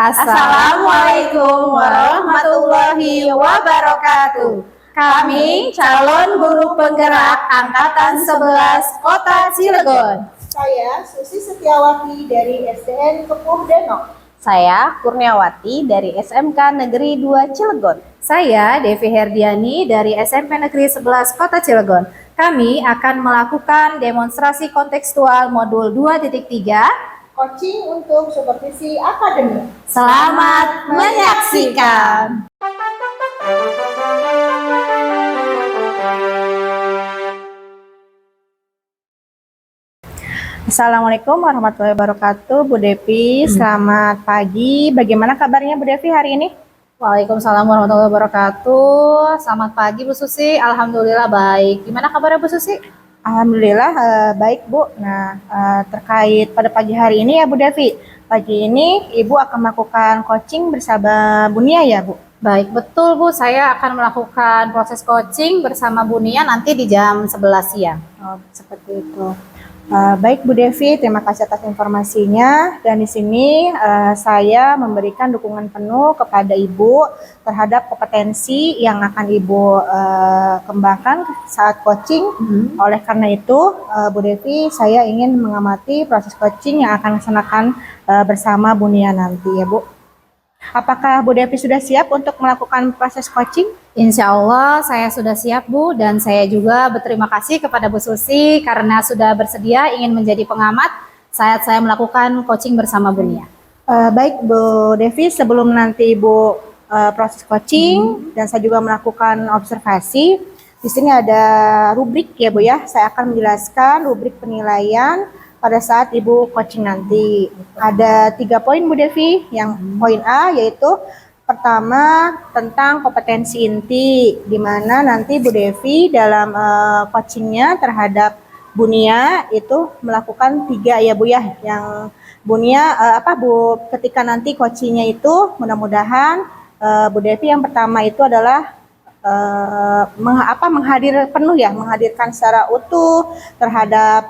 Assalamualaikum warahmatullahi wabarakatuh. Kami calon guru penggerak Angkatan 11 Kota Cilegon. Saya Susi Setiawati dari SDN Kepuh Denok. Saya Kurniawati dari SMK Negeri 2 Cilegon. Saya Devi Herdiani dari SMP Negeri 11 Kota Cilegon. Kami akan melakukan demonstrasi kontekstual modul 2.3 Coaching untuk supervisi akademik. Selamat menyaksikan. Assalamualaikum warahmatullahi wabarakatuh, Bu Devi. Selamat pagi. Bagaimana kabarnya Bu Devi hari ini? Waalaikumsalam warahmatullahi wabarakatuh. Selamat pagi Bu Susi. Alhamdulillah baik. Gimana kabarnya Bu Susi? Alhamdulillah baik Bu. Nah, terkait pada pagi hari ini ya Bu Devi. Pagi ini Ibu akan melakukan coaching bersama Bunia ya Bu? Baik, betul Bu. Saya akan melakukan proses coaching bersama Bunia nanti di jam 11 siang. Oh, seperti itu. Baik Bu Devi, terima kasih atas informasinya. Dan di sini saya memberikan dukungan penuh kepada Ibu terhadap kompetensi yang akan Ibu kembangkan saat coaching. Oleh karena itu, Bu Devi, saya ingin mengamati proses coaching yang akan dilaksanakan bersama Bunia nanti ya Bu. Apakah Bu Devi sudah siap untuk melakukan proses coaching? Insya Allah saya sudah siap Bu, dan saya juga berterima kasih kepada Bu Susi karena sudah bersedia ingin menjadi pengamat saat saya melakukan coaching bersama Bunia. Baik Bu Devi, sebelum nanti Ibu proses coaching dan saya juga melakukan observasi, di sini ada rubrik ya Bu ya. Saya akan menjelaskan rubrik penilaian pada saat Ibu coaching nanti. Ada 3 poin Bu Devi. Yang poin A yaitu pertama tentang kompetensi inti, di mana nanti Bu Devi dalam coachingnya terhadap Bunia itu melakukan 3 ya Bu ya. Yang Bunia Bu, ketika nanti coachingnya itu mudah-mudahan Bu Devi yang pertama itu adalah menghadirkan secara utuh terhadap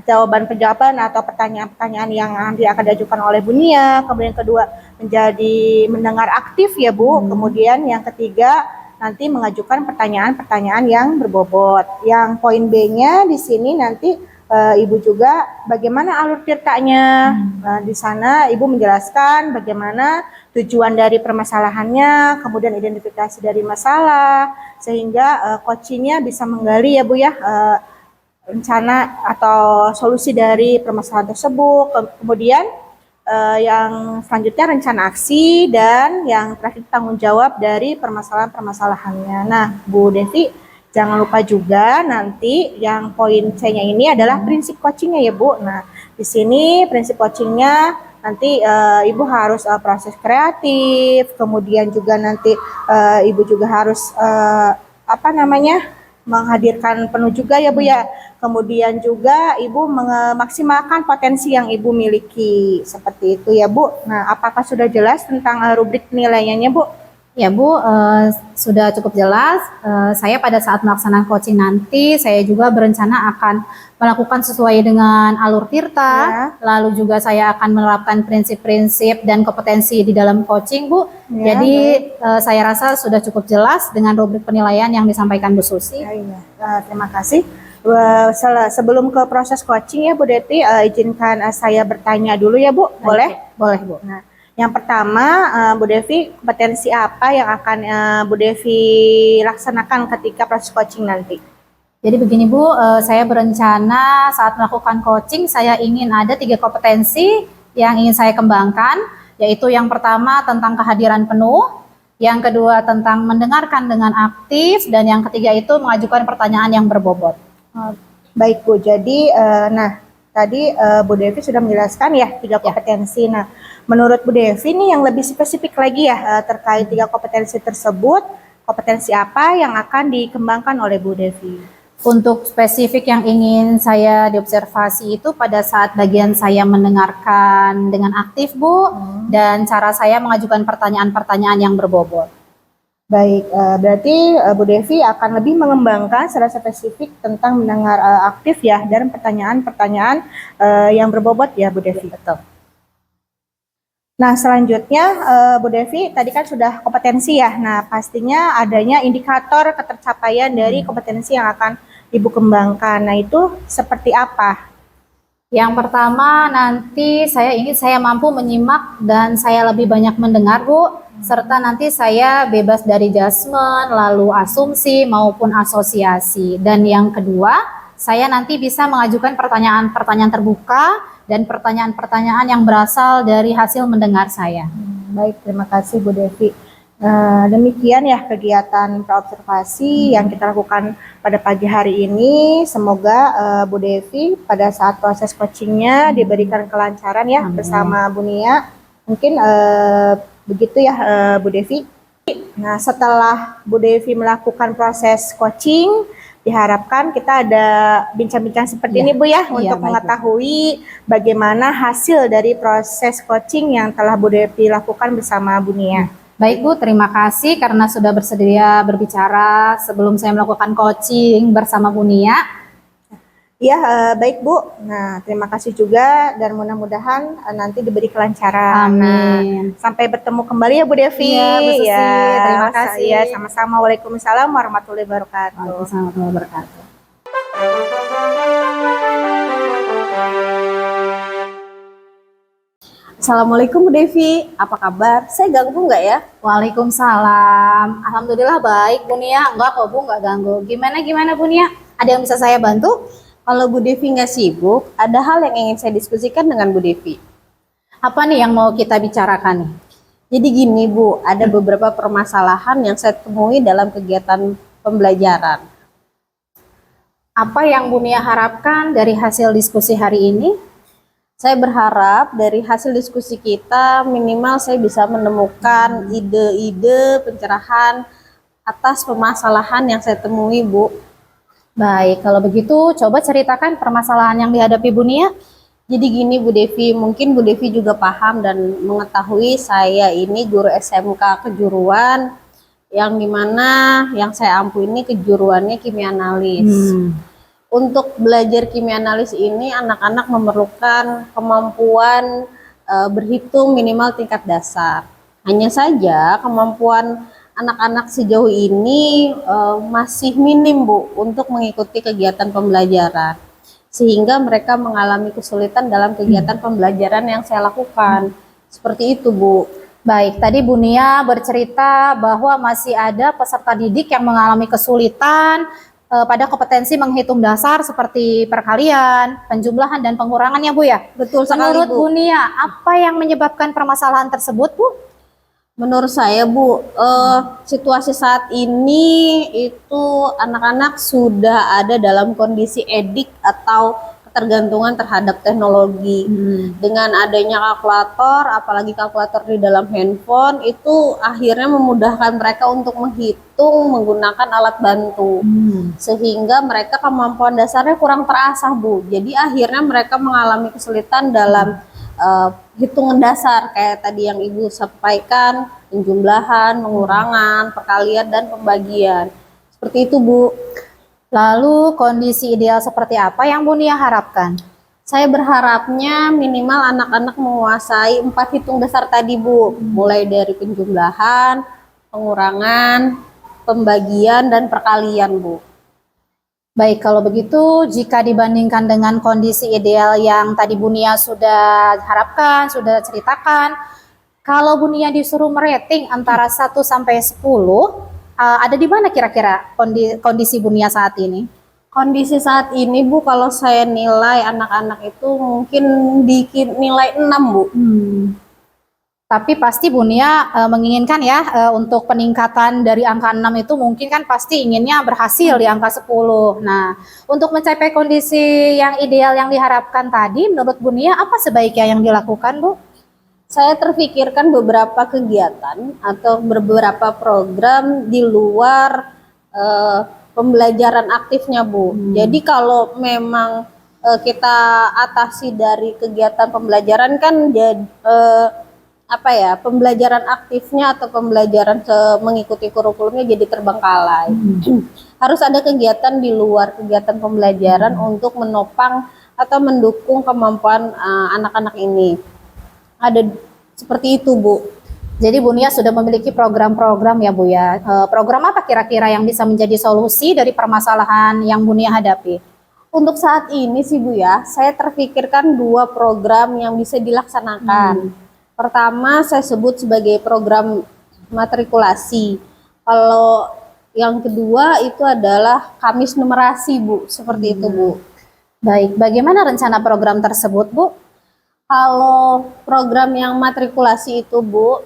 jawaban-jawaban atau pertanyaan-pertanyaan yang nanti akan diajukan oleh Bunia. Kemudian kedua, menjadi mendengar aktif ya Bu. Kemudian yang ketiga, nanti mengajukan pertanyaan-pertanyaan yang berbobot. Yang poin B-nya di sini nanti Ibu juga bagaimana alur tirtanya. Di sana Ibu menjelaskan bagaimana tujuan dari permasalahannya, kemudian identifikasi dari masalah, sehingga coachingnya bisa menggali ya Bu ya, rencana atau solusi dari permasalahan tersebut. Kemudian yang selanjutnya rencana aksi, dan yang terakhir tanggung jawab dari permasalahan-permasalahannya. Nah Bu Devi, jangan lupa juga nanti yang poin C-nya ini adalah prinsip coachingnya ya Bu. Nah di sini prinsip coachingnya nanti Ibu harus proses kreatif, kemudian juga nanti Ibu juga harus menghadirkan penuh juga ya Bu ya. Kemudian juga Ibu memaksimalkan potensi yang Ibu miliki. Seperti itu ya Bu. Nah, apakah sudah jelas tentang rubrik penilaiannya Bu? Ya Bu, sudah cukup jelas. Saya pada saat melaksanakan coaching nanti, saya juga berencana akan melakukan sesuai dengan alur tirta. Lalu juga saya akan menerapkan prinsip-prinsip dan kompetensi di dalam coaching Bu. Jadi saya rasa sudah cukup jelas dengan rubrik penilaian yang disampaikan Bu Susi. Terima kasih. Sebelum ke proses coaching ya Bu Devi, izinkan saya bertanya dulu ya Bu. Boleh? Boleh Bu. Nah, yang pertama, Bu Devi, kompetensi apa yang akan Bu Devi laksanakan ketika proses coaching nanti? Jadi begini Bu, saya berencana saat melakukan coaching, saya ingin ada 3 kompetensi yang ingin saya kembangkan, yaitu yang pertama tentang kehadiran penuh, yang kedua tentang mendengarkan dengan aktif, dan yang ketiga itu mengajukan pertanyaan yang berbobot. Baik Bu, jadi tadi Bu Devi sudah menjelaskan ya 3 kompetensi. Nah, menurut Bu Devi nih yang lebih spesifik lagi ya terkait 3 kompetensi tersebut, kompetensi apa yang akan dikembangkan oleh Bu Devi? Untuk spesifik yang ingin saya diobservasi itu pada saat bagian saya mendengarkan dengan aktif Bu, dan cara saya mengajukan pertanyaan-pertanyaan yang berbobot. Baik, berarti Bu Devi akan lebih mengembangkan secara spesifik tentang mendengar aktif ya, dan pertanyaan-pertanyaan yang berbobot ya Bu Devi. Betul. Nah, selanjutnya Bu Devi tadi kan sudah kompetensi ya. Nah, pastinya adanya indikator ketercapaian dari kompetensi yang akan Ibu kembangkan. Nah, itu seperti apa? Yang pertama, nanti saya mampu menyimak dan saya lebih banyak mendengar, Bu, serta nanti saya bebas dari judgement, lalu asumsi maupun asosiasi. Dan yang kedua, saya nanti bisa mengajukan pertanyaan-pertanyaan terbuka dan pertanyaan-pertanyaan yang berasal dari hasil mendengar saya. Baik, terima kasih Bu Devi. Demikian ya kegiatan praobservasi yang kita lakukan pada pagi hari ini. Semoga Bu Devi pada saat proses coachingnya diberikan kelancaran ya. Amin. Bersama Bu Nia. Mungkin begitu ya Bu Devi. Nah, setelah Bu Devi melakukan proses coaching, diharapkan kita ada bincang-bincang seperti ini Bu ya, untuk baik, mengetahui bagaimana hasil dari proses coaching yang telah Bu Devi lakukan bersama Bu Nia. Baik Bu, terima kasih karena sudah bersedia berbicara sebelum saya melakukan coaching bersama Bu Nia. Ya, baik Bu. Nah, terima kasih juga dan mudah-mudahan nanti diberi kelancaran. Amin. Nah, sampai bertemu kembali ya Bu Devi. Iya, Bu Susi. Terima kasih. Ya, sama-sama. Waalaikumsalam warahmatullahi wabarakatuh. Waalaikumsalam warahmatullahi wabarakatuh. Assalamualaikum Bu Devi, apa kabar? Saya ganggu nggak ya? Waalaikumsalam. Alhamdulillah baik Bu Nia. Enggak kok Bu, enggak ganggu. Gimana Bu Nia? Ada yang bisa saya bantu? Kalau Bu Devi nggak sibuk, ada hal yang ingin saya diskusikan dengan Bu Devi. Apa nih yang mau kita bicarakan nih? Jadi gini Bu, ada beberapa permasalahan yang saya temui dalam kegiatan pembelajaran. Apa yang Bu Nia harapkan dari hasil diskusi hari ini? Saya berharap dari hasil diskusi kita minimal saya bisa menemukan ide-ide pencerahan atas permasalahan yang saya temui Bu. Baik, kalau begitu coba ceritakan permasalahan yang dihadapi Bu Nia. Jadi gini Bu Devi, mungkin Bu Devi juga paham dan mengetahui saya ini guru SMK kejuruan yang dimana yang saya ampu ini kejuruannya kimia analis. Untuk belajar kimia analis ini anak-anak memerlukan kemampuan berhitung minimal tingkat dasar. Hanya saja kemampuan anak-anak sejauh ini masih minim Bu untuk mengikuti kegiatan pembelajaran, sehingga mereka mengalami kesulitan dalam kegiatan pembelajaran yang saya lakukan. Seperti itu Bu. Baik, tadi Bu Nia bercerita bahwa masih ada peserta didik yang mengalami kesulitan pada kompetensi menghitung dasar seperti perkalian, penjumlahan, dan pengurangannya Bu ya? Betul sekali Menurut Bu. Bu Nia, apa yang menyebabkan permasalahan tersebut Bu? Menurut saya Bu, situasi saat ini itu anak-anak sudah ada dalam kondisi edik atau ketergantungan terhadap teknologi. Dengan adanya kalkulator, apalagi kalkulator di dalam handphone, itu akhirnya memudahkan mereka untuk menghitung menggunakan alat bantu. Sehingga mereka kemampuan dasarnya kurang terasah Bu. Jadi akhirnya mereka mengalami kesulitan dalam hitungan dasar kayak tadi yang Ibu sampaikan, penjumlahan, pengurangan, perkalian, dan pembagian. Seperti itu Bu. Lalu kondisi ideal seperti apa yang Bu Nia harapkan? Saya berharapnya minimal anak-anak menguasai 4 hitung dasar tadi Bu. Mulai dari penjumlahan, pengurangan, pembagian, dan perkalian Bu. Baik, kalau begitu jika dibandingkan dengan kondisi ideal yang tadi Bu Nia sudah harapkan, sudah ceritakan, kalau Bu Nia disuruh merating antara 1 sampai 10, ada di mana kira-kira kondisi Bu Nia saat ini? Kondisi saat ini Bu, kalau saya nilai anak-anak itu mungkin nilai 6 Bu. Tapi pasti Bu Nia menginginkan ya untuk peningkatan dari angka 6 itu mungkin kan pasti inginnya berhasil di angka 10. Nah, untuk mencapai kondisi yang ideal yang diharapkan tadi, menurut Bu Nia apa sebaiknya yang dilakukan Bu? Saya terfikirkan beberapa kegiatan atau beberapa program di luar pembelajaran aktifnya Bu. Jadi kalau memang kita atasi dari kegiatan pembelajaran kan pembelajaran aktifnya atau pembelajaran mengikuti kurikulumnya jadi terbengkalai. Harus ada kegiatan di luar kegiatan pembelajaran untuk menopang atau mendukung kemampuan anak-anak ini. Ada Seperti itu, Bu. Jadi Bu Nia sudah memiliki program-program ya Bu ya. Program apa kira-kira yang bisa menjadi solusi dari permasalahan yang Bu Nia hadapi? Untuk saat ini sih Bu ya, saya terpikirkan 2 program yang bisa dilaksanakan. Pertama saya sebut sebagai program matrikulasi. Kalau yang kedua itu adalah Kamis numerasi Bu, seperti itu Bu. Baik, bagaimana rencana program tersebut Bu? Kalau program yang matrikulasi itu Bu,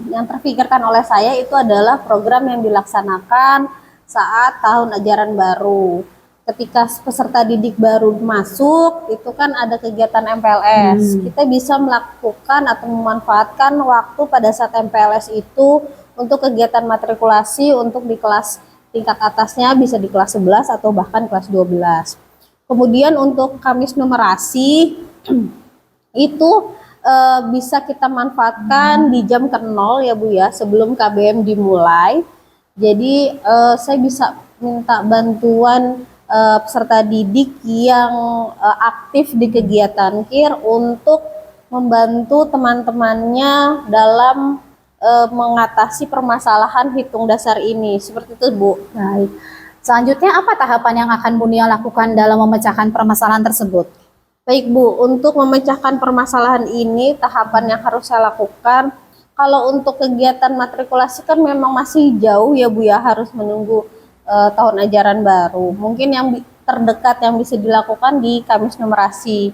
yang terpikirkan oleh saya itu adalah program yang dilaksanakan saat tahun ajaran baru. Ketika peserta didik baru masuk, itu kan ada kegiatan MPLS. Kita bisa melakukan atau memanfaatkan waktu pada saat MPLS itu untuk kegiatan matrikulasi untuk di kelas tingkat atasnya, bisa di kelas 11 atau bahkan kelas 12. Kemudian untuk Kamis numerasi itu bisa kita manfaatkan di jam ke-0 ya Bu ya, sebelum KBM dimulai. Jadi saya bisa minta bantuan peserta didik yang aktif di kegiatan KIR untuk membantu teman-temannya dalam mengatasi permasalahan hitung dasar ini. Seperti itu Bu. Baik. Selanjutnya apa tahapan yang akan Bu Nia lakukan dalam memecahkan permasalahan tersebut? Baik Bu, untuk memecahkan permasalahan ini tahapan yang harus saya lakukan, kalau untuk kegiatan matrikulasi kan memang masih jauh ya Bu ya, harus menunggu tahun ajaran baru. Mungkin yang terdekat yang bisa dilakukan di Kamis numerasi.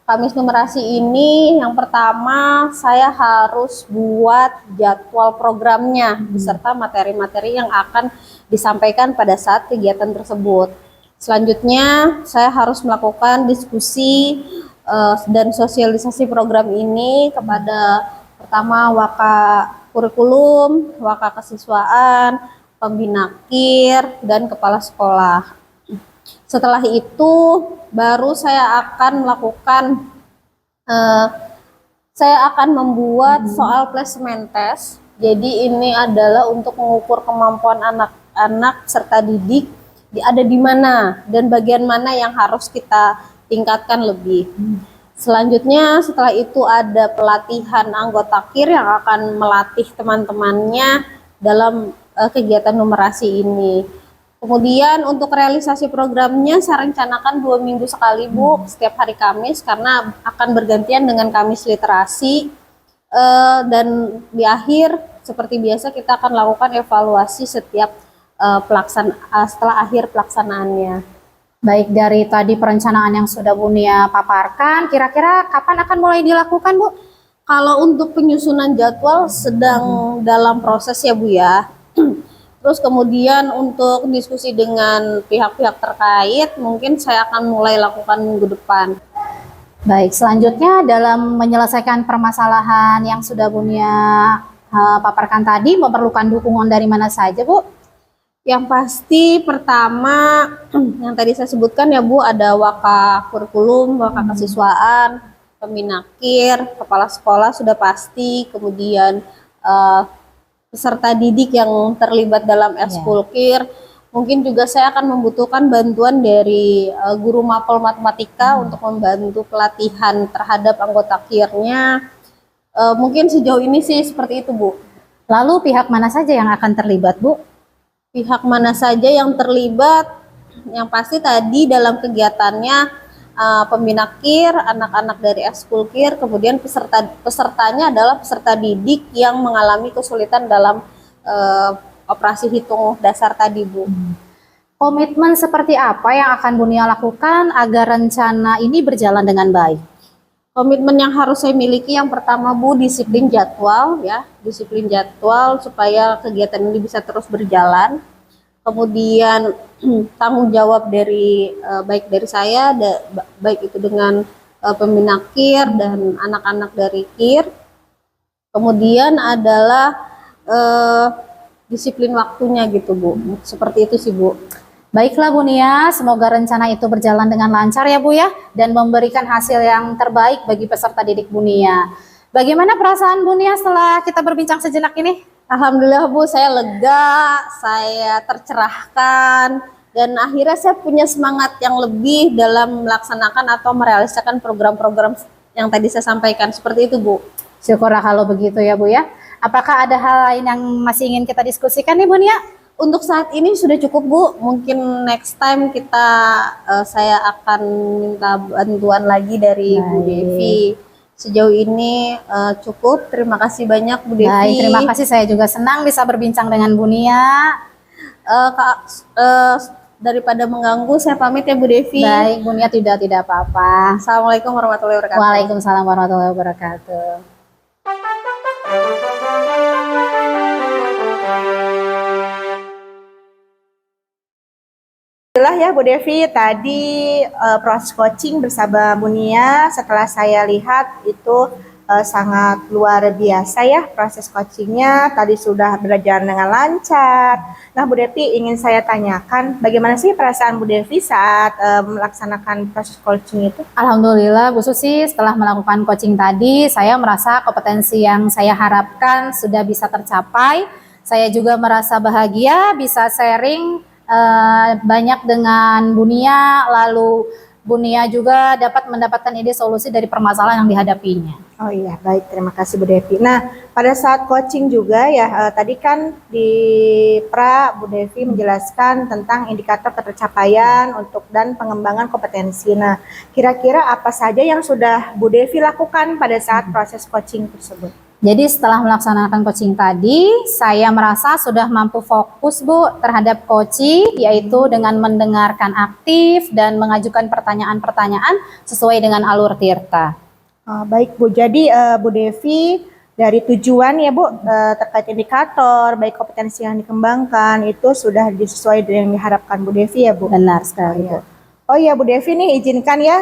Kamis numerasi ini yang pertama saya harus buat jadwal programnya beserta materi-materi yang akan disampaikan pada saat kegiatan tersebut. Selanjutnya saya harus melakukan diskusi dan sosialisasi program ini kepada pertama waka kurikulum, waka kesiswaan, pembina KIR, dan kepala sekolah. Setelah itu baru saya akan melakukan saya akan membuat soal placement test. Jadi ini adalah untuk mengukur kemampuan anak-anak serta didik ada di mana dan bagian mana yang harus kita tingkatkan lebih. Selanjutnya setelah itu ada pelatihan anggota KIR yang akan melatih teman-temannya dalam kegiatan numerasi ini. Kemudian untuk realisasi programnya saya rencanakan 2 minggu sekali Bu, setiap hari Kamis, karena akan bergantian dengan Kamis literasi. Dan di akhir seperti biasa kita akan lakukan evaluasi setiap setelah akhir pelaksanaannya. Baik, dari tadi perencanaan yang sudah Bu Nia paparkan, kira-kira kapan akan mulai dilakukan Bu? Kalau untuk penyusunan jadwal sedang dalam proses ya Bu ya. Terus kemudian untuk diskusi dengan pihak-pihak terkait mungkin saya akan mulai lakukan minggu depan. Baik, selanjutnya dalam menyelesaikan permasalahan yang sudah Bu Nia paparkan tadi, memerlukan dukungan dari mana saja Bu? Yang pasti pertama yang tadi saya sebutkan ya Bu, ada waka kurikulum, waka kesiswaan, pembina KIR, kepala sekolah sudah pasti, kemudian peserta didik yang terlibat dalam ekskul KIR. Mungkin juga saya akan membutuhkan bantuan dari guru mapel matematika untuk membantu pelatihan terhadap anggota KIR-nya. Mungkin sejauh ini sih seperti itu Bu. Lalu pihak mana saja yang akan terlibat Bu? Pihak mana saja yang terlibat? Yang pasti tadi dalam kegiatannya pembina KIR, anak-anak dari ekskul KIR, kemudian pesertanya adalah peserta didik yang mengalami kesulitan dalam operasi hitung dasar tadi Bu. Komitmen seperti apa yang akan Bu Nia lakukan agar rencana ini berjalan dengan baik? Komitmen yang harus saya miliki yang pertama Bu, disiplin jadwal ya, disiplin jadwal supaya kegiatan ini bisa terus berjalan. Kemudian tanggung jawab dari baik dari saya, baik itu dengan pembina KIR dan anak-anak dari KIR. Kemudian adalah disiplin waktunya gitu Bu, seperti itu sih Bu. Baiklah Bu Nia, semoga rencana itu berjalan dengan lancar ya Bu ya, dan memberikan hasil yang terbaik bagi peserta didik Bu Nia. Bagaimana perasaan Bu Nia setelah kita berbincang sejenak ini? Alhamdulillah Bu, saya lega, saya tercerahkan, dan akhirnya saya punya semangat yang lebih dalam melaksanakan atau merealisasikan program-program yang tadi saya sampaikan. Seperti itu Bu. Syukurlah kalau begitu ya Bu ya. Apakah ada hal lain yang masih ingin kita diskusikan nih Bu Nia? Untuk saat ini sudah cukup Bu. Mungkin next time saya akan minta bantuan lagi dari Bu Baik. Devi. Sejauh ini cukup. Terima kasih banyak Bu Devi. Baik, terima kasih. Saya juga senang bisa berbincang dengan Bu Nia. Daripada mengganggu, saya pamit ya Bu Devi. Baik, Bu Nia tidak apa-apa. Assalamualaikum warahmatullahi wabarakatuh. Waalaikumsalam warahmatullahi wabarakatuh. Itulah ya Bu Devi, tadi proses coaching bersama Bu Nia setelah saya lihat itu sangat luar biasa ya proses coachingnya. Tadi sudah berjalan dengan lancar. Nah Bu Devi, ingin saya tanyakan bagaimana sih perasaan Bu Devi saat melaksanakan proses coaching itu? Alhamdulillah Bu Susi, setelah melakukan coaching tadi, saya merasa kompetensi yang saya harapkan sudah bisa tercapai. Saya juga merasa bahagia bisa sharing banyak dengan Bu Nia, lalu Bu Nia juga dapat mendapatkan ide solusi dari permasalahan yang dihadapinya. Oh iya, baik, terima kasih Bu Devi. Nah, pada saat coaching juga ya, tadi kan di Bu Devi menjelaskan tentang indikator ketercapaian dan pengembangan kompetensi. Nah, kira-kira apa saja yang sudah Bu Devi lakukan pada saat proses coaching tersebut? Jadi setelah melaksanakan coaching tadi, saya merasa sudah mampu fokus Bu terhadap coaching, yaitu dengan mendengarkan aktif dan mengajukan pertanyaan-pertanyaan sesuai dengan alur Tirta. Baik Bu, jadi Bu Devi dari tujuan ya Bu terkait indikator, baik kompetensi yang dikembangkan itu sudah disesuai dengan yang diharapkan Bu Devi ya Bu? Benar sekali Bu. Oh iya Bu Devi nih izinkan ya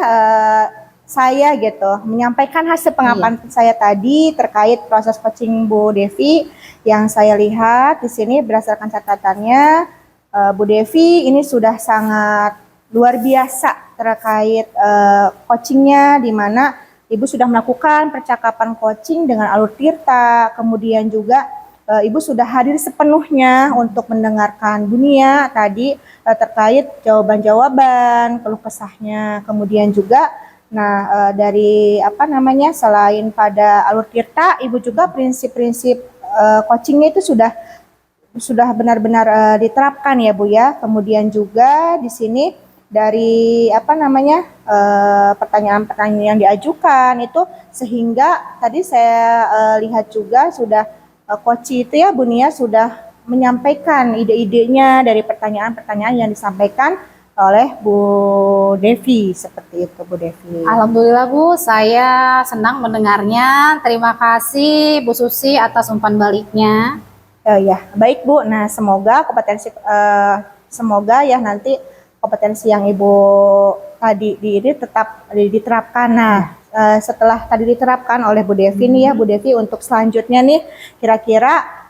saya gitu menyampaikan hasil pengamatan saya tadi terkait proses coaching Bu Devi yang saya lihat di sini berdasarkan catatannya. Bu Devi ini sudah sangat luar biasa terkait coachingnya, di mana Ibu sudah melakukan percakapan coaching dengan alur Tirta, kemudian juga Ibu sudah hadir sepenuhnya untuk mendengarkan Bu Nia tadi terkait jawaban-jawaban, keluh kesahnya, kemudian juga dari selain pada alur Tirta, Ibu juga prinsip-prinsip coachingnya itu sudah benar-benar diterapkan ya Bu ya. Kemudian juga di sini dari pertanyaan-pertanyaan yang diajukan itu sehingga tadi saya lihat juga sudah coach itu ya Bu Nia sudah menyampaikan ide-idenya dari pertanyaan-pertanyaan yang disampaikan oleh Bu Devi, seperti itu Bu Devi. Alhamdulillah Bu, saya senang mendengarnya. Terima kasih Bu Susi atas umpan baliknya. Ya, baik Bu. Nah, semoga ya nanti kompetensi yang Ibu tadi ini tetap diterapkan. Nah, setelah tadi diterapkan oleh Bu Devi nih ya Bu Devi, untuk selanjutnya nih kira-kira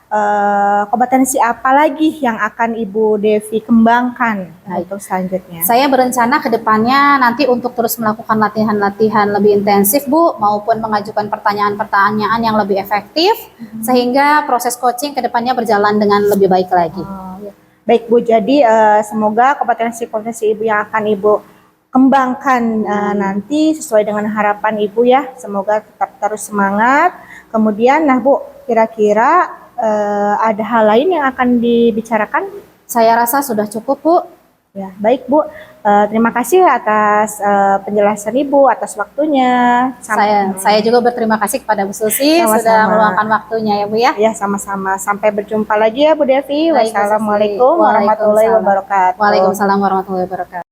kompetensi apa lagi yang akan Ibu Devi kembangkan untuk selanjutnya? Saya berencana ke depannya nanti untuk terus melakukan latihan-latihan lebih intensif Bu, maupun mengajukan pertanyaan-pertanyaan yang lebih efektif sehingga proses coaching ke depannya berjalan dengan lebih baik lagi. Baik Bu, jadi semoga kompetensi-kompetensi Ibu yang akan Ibu kembangkan nanti sesuai dengan harapan Ibu ya. Semoga tetap terus semangat. Kemudian Bu, kira-kira ada hal lain yang akan dibicarakan? Saya rasa sudah cukup Bu. Ya, baik Bu. Terima kasih atas penjelasan Ibu, atas waktunya. Saya juga berterima kasih kepada Bu Susi sudah meluangkan waktunya ya Bu ya. Ya, sama-sama. Sampai berjumpa lagi ya Bu Devi. Baik, Bu Susi. Wassalamualaikum warahmatullahi wabarakatuh. Waalaikumsalam warahmatullahi wabarakatuh.